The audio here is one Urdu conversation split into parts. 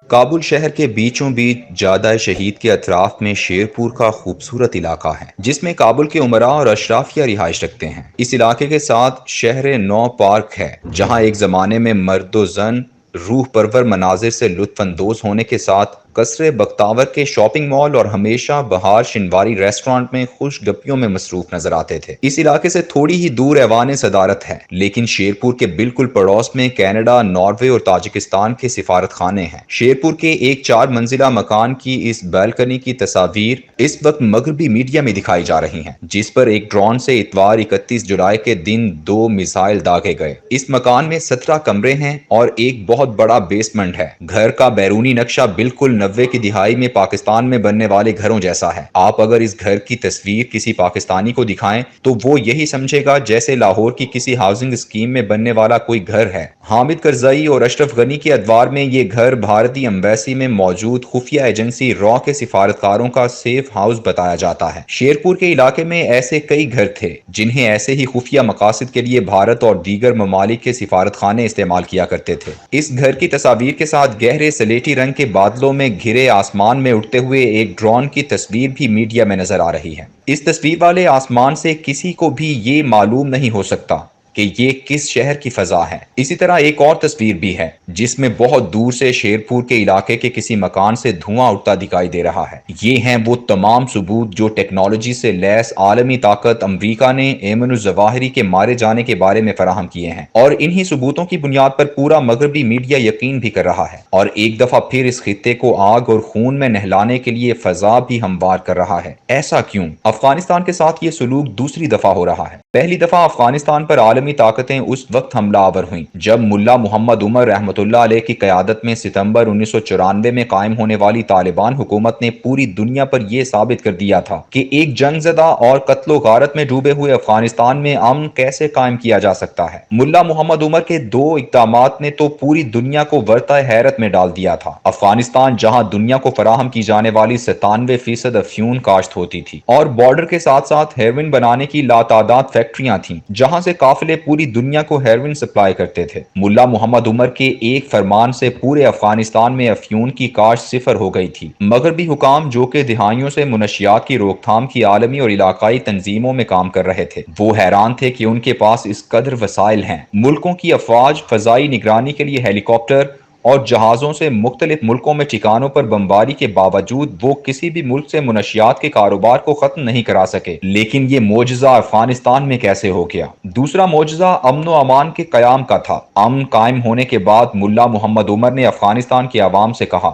کابل شہر کے بیچوں بیچ جادہ شہید کے اطراف میں شیرپور کا خوبصورت علاقہ ہے جس میں کابل کے امراء اور اشرافیہ رہائش رکھتے ہیں۔ اس علاقے کے ساتھ شہر نو پارک ہے جہاں ایک زمانے میں مرد و زن روح پرور مناظر سے لطف اندوز ہونے کے ساتھ قصر بختاور کے شاپنگ مال اور ہمیشہ بہار شنواری ریسٹورانٹ میں خوش گپیوں میں مصروف نظر آتے تھے۔ اس علاقے سے تھوڑی ہی دور ایوان صدارت ہے، لیکن شیرپور کے بالکل پڑوس میں کینیڈا، ناروے اور تاجکستان کے سفارت خانے ہیں۔ شیرپور کے ایک 4 منزلہ مکان کی اس بالکنی کی تصاویر اس وقت مغربی میڈیا میں دکھائی جا رہی ہیں، جس پر ایک ڈرون سے اتوار 31 جولائی کے دن 2 میزائل داغے گئے۔ اس مکان میں 17 کمرے ہیں اور ایک بہت بڑا بیسمنٹ ہے۔ گھر کا بیرونی نقشہ بالکل 90 کی دہائی میں پاکستان میں بننے والے گھروں جیسا ہے۔ آپ اگر اس گھر کی تصویر کسی پاکستانی کو دکھائیں تو وہ یہی سمجھے گا جیسے لاہور کی کسی ہاؤسنگ اسکیم میں بننے والا کوئی گھر ہے۔ حامد کرزئی اور اشرف غنی کے ادوار میں یہ گھر بھارتی ایمبیسی میں موجود خفیہ ایجنسی را کے سفارتکاروں کا سیف ہاؤس بتایا جاتا ہے۔ شیرپور کے علاقے میں ایسے کئی گھر تھے جنہیں ایسے ہی خفیہ مقاصد کے لیے بھارت اور دیگر ممالک کے سفارت خانے استعمال کیا کرتے تھے۔ اس گھر کی تصاویر کے ساتھ گہرے سلیٹی رنگ کے بادلوں میں گھرے آسمان میں اڑتے ہوئے ایک ڈرون کی تصویر بھی میڈیا میں نظر آ رہی ہے۔ اس تصویر والے آسمان سے کسی کو بھی یہ معلوم نہیں ہو سکتا کہ یہ کس شہر کی فضا ہے۔ اسی طرح ایک اور تصویر بھی ہے جس میں بہت دور سے شیرپور کے علاقے کے کسی مکان سے دھواں اٹھتا دکھائی دے رہا ہے۔ یہ ہیں وہ تمام ثبوت جو ٹیکنالوجی سے لیس عالمی طاقت امریکہ نے ایمن الظواہری کے مارے جانے کے بارے میں فراہم کیے ہیں، اور انہی ثبوتوں کی بنیاد پر پورا مغربی میڈیا یقین بھی کر رہا ہے، اور ایک دفعہ پھر اس خطے کو آگ اور خون میں نہلانے کے لیے فضا بھی ہموار کر رہا ہے۔ ایسا کیوں؟ افغانستان کے ساتھ یہ سلوک دوسری دفعہ ہو رہا ہے۔ پہلی دفعہ افغانستان پر عالمی طاقتیں اس وقت حملہ آور ہوئیں جب ملا محمد عمر رحمۃ اللہ علیہ کی قیادت میں ستمبر 1994 میں قائم ہونے والی طالبان حکومت نے پوری دنیا پر یہ ثابت کر دیا تھا کہ ایک جنگ زدہ اور قتل و غارت میں ڈوبے ہوئے افغانستان میں امن کیسے قائم کیا جا سکتا ہے۔ ملا محمد عمر کے 2 اقدامات نے تو پوری دنیا کو ورطہ حیرت میں ڈال دیا تھا۔ افغانستان جہاں دنیا کو فراہم کی جانے والی 97% افیون کاشت ہوتی تھی اور بارڈر کے ساتھ ساتھ ہیروئن بنانے کی لاتعداد فیکٹریاں تھیں جہاں سے قافلے پوری دنیا کو ہیروئن سپلائی کرتے تھے، ملا محمد عمر کے ایک فرمان سے پورے افغانستان میں افیون کی کاشت صفر ہو گئی تھی۔ مغربی حکام جو کہ دہائیوں سے منشیات کی روک تھام کی عالمی اور علاقائی تنظیموں میں کام کر رہے تھے، وہ حیران تھے کہ ان کے پاس اس قدر وسائل ہیں۔ ملکوں کی افواج فضائی نگرانی کے لیے ہیلی کاپٹر اور جہازوں سے مختلف ملکوں میں ٹھکانوں پر بمباری کے باوجود وہ کسی بھی ملک سے منشیات کے کاروبار کو ختم نہیں کرا سکے۔ لیکن یہ معجزہ افغانستان میں کیسے ہو گیا؟ دوسرا معجزہ امن و امان کے قیام کا تھا۔ امن قائم ہونے کے بعد ملا محمد عمر نے افغانستان کے عوام سے کہا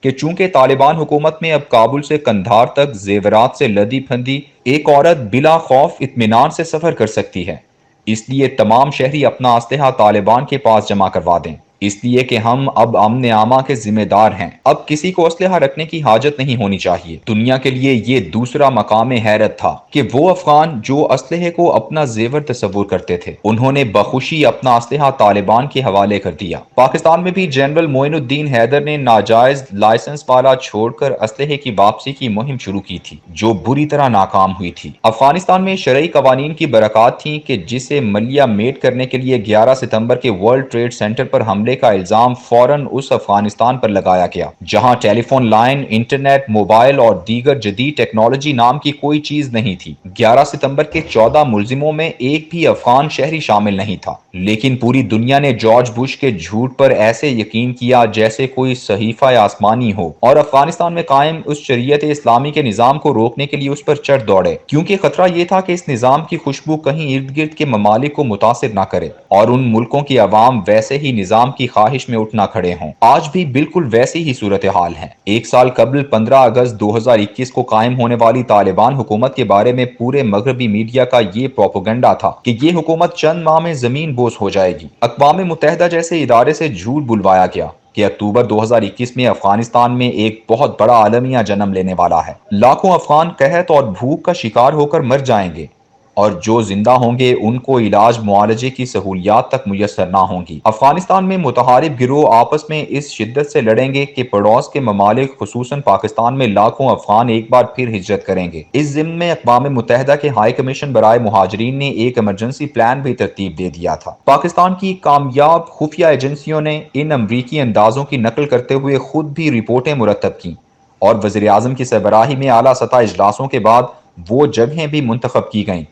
کہ چونکہ طالبان حکومت میں اب کابل سے قندھار تک زیورات سے لدی پھندی ایک عورت بلا خوف اطمینان سے سفر کر سکتی ہے، اس لیے تمام شہری اپنا اسلحہ طالبان کے پاس جمع کروا دیں، اس لیے کہ ہم اب امن عامہ کے ذمہ دار ہیں۔ اب کسی کو اسلحہ رکھنے کی حاجت نہیں ہونی چاہیے۔ دنیا کے لیے یہ دوسرا مقام حیرت تھا کہ وہ افغان جو اسلحے کو اپنا زیور تصور کرتے تھے، انہوں نے بخوشی اپنا اسلحہ طالبان کے حوالے کر دیا۔ پاکستان میں بھی جنرل معین الدین حیدر نے ناجائز لائسنس والا چھوڑ کر اسلحے کی واپسی کی مہم شروع کی تھی جو بری طرح ناکام ہوئی تھی۔ افغانستان میں شرعی قوانین کی برکات تھیں کہ جسے ملیا میٹ کرنے کے لیے 11 ستمبر کے ورلڈ ٹریڈ سینٹر پر حملے کا الزام فوراً اس افغانستان پر لگایا گیا جہاں ٹیلی فون لائن، انٹرنیٹ، موبائل اور دیگر جدید ٹیکنالوجی نام کی کوئی چیز نہیں تھی۔ 11 ستمبر کے 14 ملزموں میں ایک بھی افغان شہری شامل نہیں تھا، لیکن پوری دنیا نے جارج بش کے جھوٹ پر ایسے یقین کیا جیسے کوئی صحیفہ آسمانی ہو، اور افغانستان میں قائم اس شریعت اسلامی کے نظام کو روکنے کے لیے اس پر چڑھ دوڑے، کیونکہ خطرہ یہ تھا کہ اس نظام کی خوشبو کہیں ارد گرد کے ممالک کو متاثر نہ کرے اور ان ملکوں کی عوام ویسے ہی نظام کی خواہش میں اٹھ نہ کھڑے ہوں۔ آج بھی بالکل ویسی ہی صورتحال ہے۔ ایک سال قبل 15 اگست 2021 کو قائم ہونے والی طالبان حکومت کے بارے میں پورے مغربی میڈیا کا یہ پروپیگنڈا تھا کہ یہ حکومت چند ماہ میں زمین بوس ہو جائے گی۔ اقوام متحدہ جیسے ادارے سے جھوٹ بلوایا گیا کہ اکتوبر 2021 میں افغانستان میں ایک بہت بڑا عالمیہ جنم لینے والا ہے، لاکھوں افغان قحط اور بھوک کا شکار ہو کر مر جائیں گے، اور جو زندہ ہوں گے ان کو علاج معالجے کی سہولیات تک میسر نہ ہوں گی۔ افغانستان میں متحارب گروہ آپس میں اس شدت سے لڑیں گے کہ پڑوس کے ممالک خصوصاً پاکستان میں لاکھوں افغان ایک بار پھر ہجرت کریں گے۔ اس ضمن میں اقوام متحدہ کے ہائی کمیشن برائے مہاجرین نے ایک ایمرجنسی پلان بھی ترتیب دے دیا تھا۔ پاکستان کی کامیاب خفیہ ایجنسیوں نے ان امریکی اندازوں کی نقل کرتے ہوئے خود بھی رپورٹیں مرتب کیں اور وزیر اعظم کی سربراہی میں اعلیٰ سطح اجلاسوں کے بعد وہ جگہیں بھی منتخب کی گئیں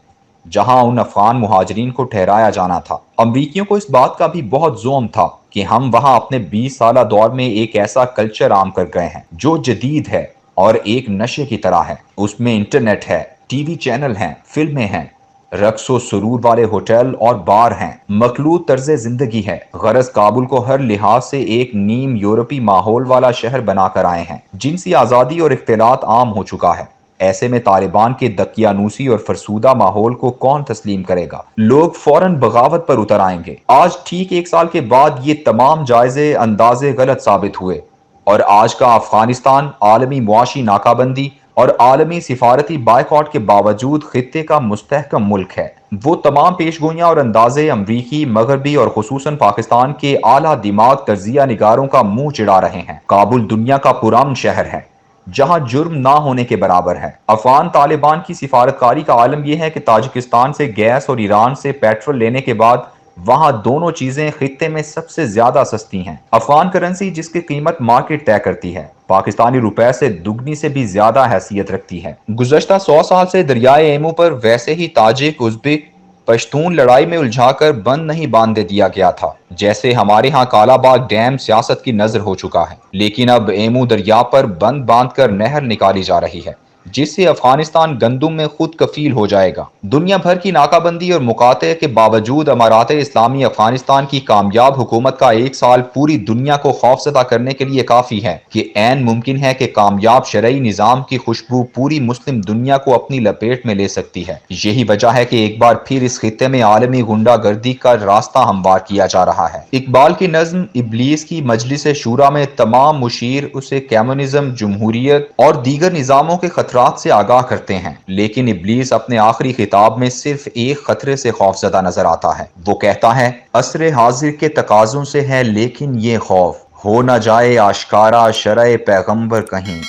جہاں ان افغان مہاجرین کو ٹھہرایا جانا تھا۔ امریکیوں کو اس بات کا بھی بہت زوم تھا کہ ہم وہاں اپنے 20 سالہ دور میں ایک ایسا کلچر عام کر گئے ہیں جو جدید ہے اور ایک نشے کی طرح ہے۔ اس میں انٹرنیٹ ہے، ٹی وی چینل ہیں، فلمیں ہیں، رقص و سرور والے ہوٹل اور بار ہیں، مخلوط طرز زندگی ہے۔ غرض کابل کو ہر لحاظ سے ایک نیم یورپی ماحول والا شہر بنا کر آئے ہیں۔ جنسی آزادی اور اختلاط عام ہو چکا ہے۔ ایسے میں طالبان کے دقیانوسی اور فرسودہ ماحول کو کون تسلیم کرے گا؟ لوگ فوراً بغاوت پر اتر آئیں گے۔ آج ٹھیک 1 سال کے بعد یہ تمام جائزے اندازے غلط ثابت ہوئے اور آج کا افغانستان عالمی معاشی ناکہ بندی اور عالمی سفارتی بائیکاٹ کے باوجود خطے کا مستحکم ملک ہے۔ وہ تمام پیشگوئیاں اور اندازے امریکی، مغربی اور خصوصاً پاکستان کے اعلیٰ دماغ تجزیہ نگاروں کا منہ چڑھا رہے ہیں۔ کابل دنیا کا پرامن شہر ہے جہاں جرم نہ ہونے کے برابر ہے۔ افغان طالبان کی سفارتکاری کا عالم یہ ہے کہ تاجکستان سے گیس اور ایران سے پیٹرول لینے کے بعد وہاں دونوں چیزیں خطے میں سب سے زیادہ سستی ہیں۔ افغان کرنسی جس کی قیمت مارکیٹ طے کرتی ہے پاکستانی روپے سے دگنی سے بھی زیادہ حیثیت رکھتی ہے۔ گزشتہ 100 سال سے دریائے ایمو پر ویسے ہی تاجک، ازبک، پشتون لڑائی میں الجھا کر بند نہیں باندھ دیا گیا تھا جیسے ہمارے ہاں کالا باغ ڈیم سیاست کی نظر ہو چکا ہے، لیکن اب ایمو دریا پر بند باندھ کر نہر نکالی جا رہی ہے جس سے افغانستان گندم میں خود کفیل ہو جائے گا۔ دنیا بھر کی ناکہ بندی اور مقاطعے کے باوجود امارات اسلامی افغانستان کی کامیاب حکومت کا 1 سال پوری دنیا کو خوفزدہ کرنے کے لیے کافی ہے کہ عین ممکن ہے کہ کامیاب شرعی نظام کی خوشبو پوری مسلم دنیا کو اپنی لپیٹ میں لے سکتی ہے۔ یہی وجہ ہے کہ ایک بار پھر اس خطے میں عالمی غنڈہ گردی کا راستہ ہموار کیا جا رہا ہے۔ اقبال کی نظم ابلیس کی مجلس شورا میں تمام مشیر اسے کمیونزم، جمہوریت اور دیگر نظاموں کے خطرات سے آگاہ کرتے ہیں، لیکن ابلیس اپنے آخری خطاب میں صرف ایک خطرے سے خوفزدہ نظر آتا ہے۔ وہ کہتا ہے، عصر حاضر کے تقاضوں سے ہے لیکن یہ خوف، ہو نہ جائے آشکارا شرع پیغمبر کہیں،